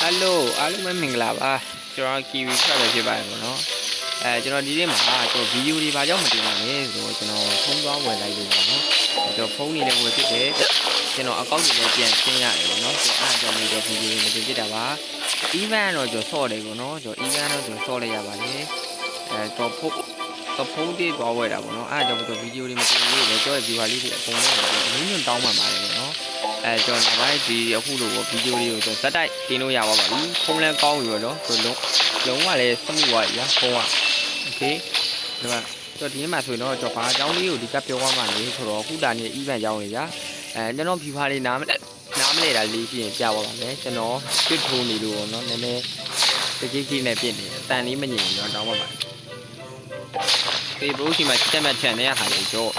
Hello အားလုံးပဲမင်္ဂလာပါကျွန်တော် Kiwi ဆက်ပဲဖြစ်ပါတယ်ပေါ့နော်ကျွန်တော်ဒီနေ့မှာကျွန်တော်ဗီဒီယိုတွေဘာကြောင့်မတင်ပါလဲဆိုတော့ကျွန်တော်ဖုန်းသွားဝယ်လိုက်လို့ပေါ့နော်ကျွန်တော်ဖုန်းနေလည်းဝယ်ဖြစ်တယ်ကျွန်တော်အကောင့်တွေလည်းပြန်ရှင်းရတယ်ပေါ့နော်အားကြောင့်လည်းကျွန်တော်ဗီဒီယိုမတင်ဖြစ်တာပါ event တော့ကျွန်တော်ဆော့တယ်ပေါ့နော်ကျွန်တော် event တော့ကျွန်တော်ဆော့လိုက်ရပါတယ်ကျွန်တော်ဖုန်းတွေသွားဝယ်တာပေါ့နော်အားကြောင့်ကျွန်တော်ဗီဒီယိုတွေမတင်ဘူးလေကျွန်တော် viewer လေးတွေအကုန်လုံးအင်းညွန့်တောင်းပန်ပါတယ်ပေါ့နော်ကျွန်တော်နောက်ပိုင်းဒီအခုလိုဗီဒီယိုလေးကိုကျွန်တော်ဇက်တိုက်တင်လို့ရပါပါပြီဖုန်းလည်းကောင်းပြီပေါ့နော်ကျွန်တော်လုံးဝလည်းစမှုပါရဖုန်းကโอเคဒီမှာကျွန်တော်ဒီနေ့မှာဆိုရင်တော့ကျွန်တော်ဘာအကြောင်းလေးကိုဒီကပြောသွားမှလဲဆိုတော့ခုတာနေ event ရောက်နေကြကျွန်တော် viewer လေးနားမလဲတာလေးရှိရင်ပြပါပါမယ်ကျွန်တော် switch ထိုးနေလို့ပေါ့နော်နည်းနည်းတကြီးနဲ့ပြစ်နေအတန်လေးမငြိမ်တော့တောင်းပါပါဒီဘရိုးစီမှာတက်မှတ်ချန်တဲ့ဟာလေးတော့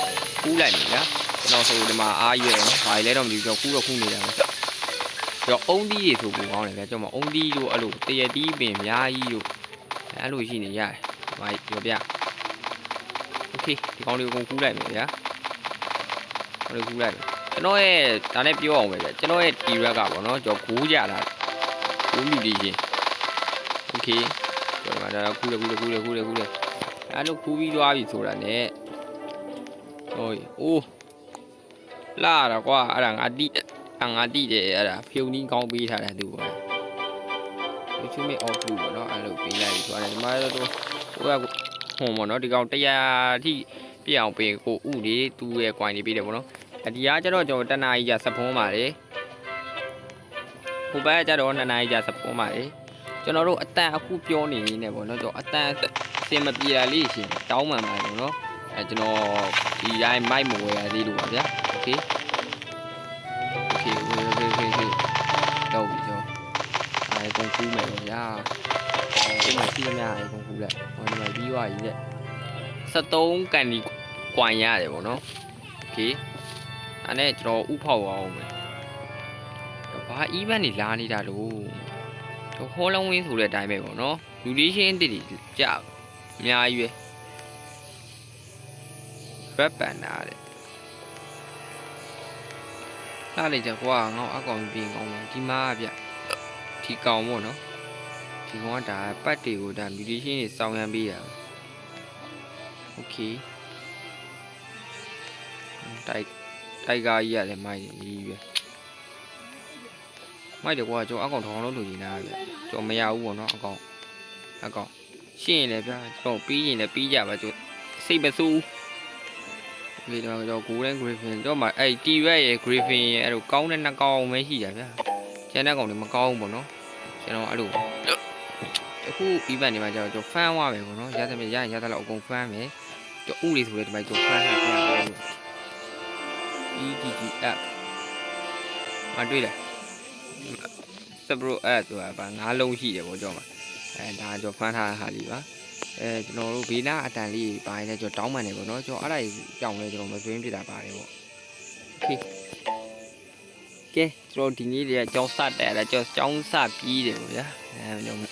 ကူးလိုက်ပြီလားကျွန်တော်ဆိုဒီမှာအားရွယ်နော်ဘာလဲတော့မသိဘူးကျွန်တော်ကူးနေတာပဲကျွန်တော်အုံးသီးတွေဆိုပူကောင်းတယ်ဗျာကျွန်တော်အုံးသီးတို့အဲ့လိုတရတီးပင်အများကြီးတို့အဲ့လိုရှိနေရတယ်ဘာပြောပြโอเคဒီကောင်းလေးကိုကူးလိုက်မယ်ဗျာဟိုလိုကူးလိုက်မယ်ကျွန်တော်ရဲ့ဒါနဲ့ပြောအောင်ပဲဗျာကျွန်တော်ရဲ့ T-Rex ကပေါ့နော်ကျွန်တော်ဂိုးကြတာဂိုးမြူလေးချင်းโอเคကျွန်တော်ဒါကူးလေအဲ့လိုခူးပြီးသွားပြီဆိုတာ ਨੇ ဟိုအိုးလာတော့ကွာအဲ့ဒါငါတိတယ်အဲ့ဒါဖြုံနီးကောင်းပေးထားတယ်သူပေါ့ဒီချုံမေအောက်ဘူးပေါ့နော်အဲ့လိုပေးလိုက်သွားတယ်ဒီမှာတော့ဟိုကဟွန်ပေါ့နော်ဒီကောင်100ထိပြည့်အောင်ပေးကိုဥလေးသူ့ရဲ့ coin တွေပေးတယ်ပေါ့နော်ဒီကကျတော့ကျွန်တော်တနာကြီးကြာစဖုံးပါလေဟိုဘက်ကျတော့2နာရီကြာစဖုံးပါလေကျွန်တော်တို့အတန်အခုပြောနေနေနေပေါ့နော်ကျွန်တော်အတန်စင်မပြေတာလေးရှင်တောင်းမှန်ပါပေါ့နော်ကျွန်တော်ဒီတိုင်းမိုက်မဝယ်ရသေးလို့ပါဗျာโอเคတော့ပြီကျွန်တော်ကုန်ကူးမယ်ပေါ့ဗျာဒီမှာစီးရများကုန်ကူးလိုက်ဟိုဒီမှာပြီးသွားပြီတဲ့73ကန်ဒီကွိုင်ရတယ်ပေါ့နော်โอเคအဲ့နဲ့ကျွန်တော်ဥဖောက်အောင်မယ်ဘာ event တွေလာနေတာလို့ဟောလုံးဝင်းဆိုတဲ့အတိုင်းပဲပေါ့နော်လူလေးရှင်းအစ်တွေကြာအများကြီးပဲဘက်ပန်တာတဲ့လာလေကြကွာငေါ့အကောင်ပြင်ကောင်းပါဒီမှာဗျဒီကောင်ပေါ့နော်ဒီကောင်ကဒါပတ်တွေကိုဒါမြူတီရှင်းတွေစောင်းရမ်းပေးတာโอเคတိုက်ကားကြီးရတယ်မိုက်ကြီးပဲမိုက်တယ်ကွာကျွန်တော်အကောင်ထောင်လို့လူကြီးနားဗျကျွန်တော်မရဘူးပေါ့နော်အကောင်ရှင်းရင်လည်းဗျာကျွန်တော်ပြီးရင်လည်းပြီးကြပါကျွန်စိတ်မဆိုးဒီတော့ကျွန်တော် Golden Griffin တော့မှအဲ့ T-Rex ရဲ့ Griffin ရဲ့အဲ့လိုကောင်းတဲ့နှစ်ကောင်ပဲရှိကြဗျာကျန်တဲ့ကောင်တွေမကောင်းဘူးပေါ့နော်ကျွန်တော်အဲ့လိုအခု event တွေမှာကျတော့ကျွန်တော် fan ဝမယ်ပေါ့နော်ရသမျှရရင်ရသလောက်အကုန် fan မယ်ကျွန်တော်ဥလေးဆိုတဲ့ဒီမှာကျွန်တော် fan ထားတယ် EDG app မတွေ့လား Subro app ဆိုတာဗာ9လုံးရှိတယ်ပေါ့ကျွန်တော်ဒါကျွန်တော် fan ထားတဲ့ဟာလေးပါကျွန်တော်တို့ဘေးနာအတန်လေးပိုင်းလဲကျွန်တော်တောင်းပန်နေပေါ့နော်ကျွန်တော်အဲ့ဒါကြီးကြောင်လဲကျွန်တော်မသွင်းပြတာပါတယ်ပေါ့โอเคကဲကျွန်တော်ဒီနေ့လေးကြောင်းစတယ်အဲ့ကျွန်တော်ကြောင်းစပြီးတယ်ပေါ့ဗျာကျွန်တော်မ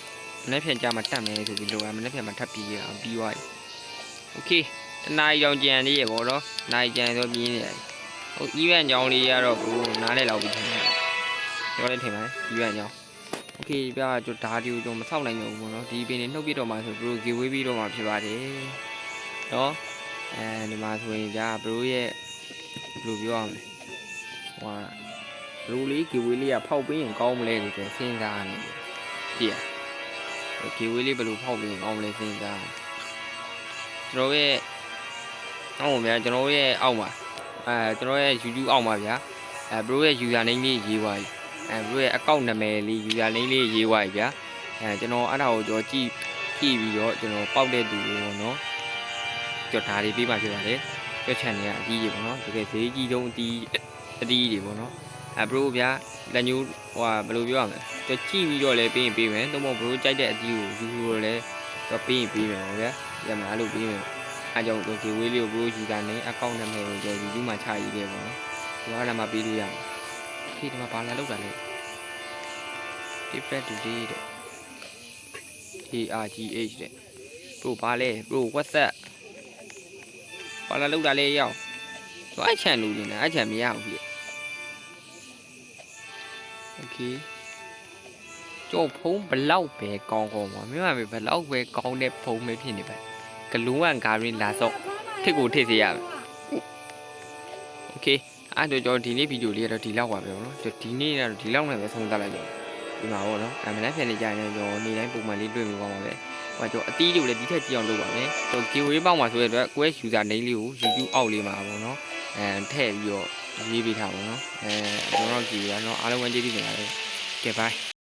နေ့ပြန်ကြမှာတက်မယ်ဆိုပြီးလိုမနေ့ပြန်မှာထပ်ပြီးရအောင်ပြီးသွားပြီโอเคတနားကြောင်ကြံလေးရပေါ့နော်နိုင်ကြံဆိုပြင်းနေတယ်ဟို event ကြောင်းလေးရတော့ဘိုးနားလဲလောက်ပြီးထင်တယ်ကျွန်တော်လည်းထင်ပါတယ် event ကြောင်းโอเคပြကျွန်တော်ဓာတီကိုကျွန်တော်မဆောက်နိုင်တော့ဘူးပေါ့နော်ဒီပင်နေနှုတ်ပြတော့မှဆိုဘရို giveaway ပြီးတော့မှဖြစ်ပါတယ်เนาะဒီမှာဆိုရင်ဗျာဘရိုရဲ့ဘယ်လိုပြောရမလဲဟိုဘရိုလေး giveaway လေးကဖောက်ပေးရင်ကောင်းမလဲလို့ကျွန်တော်စဉ်းစားနေတယ်ကြည့်ရ giveaway လေးဘယ်လိုဖောက်ပေးရင်ကောင်းမလဲစဉ်းစားကျွန်တော်ရဲ့အောက်ပါဗျာကျွန်တော်ရဲ့အောက်ပါကျွန်တော်ရဲ့ YouTube အောက်ပါဗျာဘရိုရဲ့ user name လေးရေးပါဘရိုရဲ့ account နာမည်လေး user name လေးရေးပါဗျာကျွန်တော်အဲ့ဒါကိုကျွန်တော်ကြည့်ပြီးတော့ကျွန်တော်ပေါက်တဲ့သူပေါ့နော်ကျွန်တော်ဒါတွေပေးပါဖြစ်ပါတယ်ကြွချန်နေကအတီးတွေပေါ့နော်တကယ်ဈေးကြီးတုံးအတီးတွေပေါ့နော်ဘရိုဗျာလက်ညိုးဟိုဘယ်လိုပြောရမလဲကျွန်တော်ကြည့်ပြီးတော့လည်းပေးရင်ပေးမယ်သို့မဟုတ်ဘရိုကြိုက်တဲ့အတီးကိုယူလို့လည်းတော့ပေးရင်ပေးမယ်ပေါ့ဗျာရမှာအဲ့လိုပေးမယ်အားကြောင့်ကျွန်တော်ဒီဝေးလေးကိုဘရိုယူတာနဲ့ account နာမည်ကိုကျွန်တော် YouTube မှာချရေးခဲ့ပေါ့နော်ဒီကလည်းမပေးလို့ရမှာဒီမှာဘာလာလောက်တာလဲ different today တဲ့ ARGH တဲ့ bro ဘာလဲ bro WhatsApp ဘာလာလောက်တာလဲရောက်တော့အချန်လို့နေတာအချန်မရဘူးပြโอเค ကျော်ဖုံးဘလောက်ပဲကောင်းကောင်းပါမင်းမမေဘလောက်ပဲကောင်းတဲ့ဖုံးပဲဖြစ်နေပါဂလူးဝမ်ဂါရင်းလာဆော့ထစ်ကိုထစ်စေရမယ်โอเคအဲ့တော့ကျွန်တော်ဒီနေ့ဗီဒီယိုလေးကတော့ဒီလောက်ပါပဲเนาะဒီနေ့ကတော့ဒီလောက်နဲ့ပဲဆုံးသတ်လိုက်တော့ဒီမှာပေါ့နော်မနက်ဖြန်နေကြရင်ကျွန်တော်နေ့တိုင်းပုံမှန်လေးတွေ့မိပါမှာပဲဟိုကျွန်တော်အတီးတွေကိုလည်းဒီထက်ကြည့်အောင်လုပ်ပါမယ်ကျွန်တော် giveaway ပေါက်မှာဆိုတဲ့အတွက်ကိုယ့်ရဲ့ user name လေးကို YouTube အောက်လေးမှာပေါ့နော်ထည့်ပြီးတော့ရေးပေးထားပါတော့ကျွန်တော် giveaway เนาะအားလုံးပဲကျေးဇူးတင်ပါတယ်ကဲ bye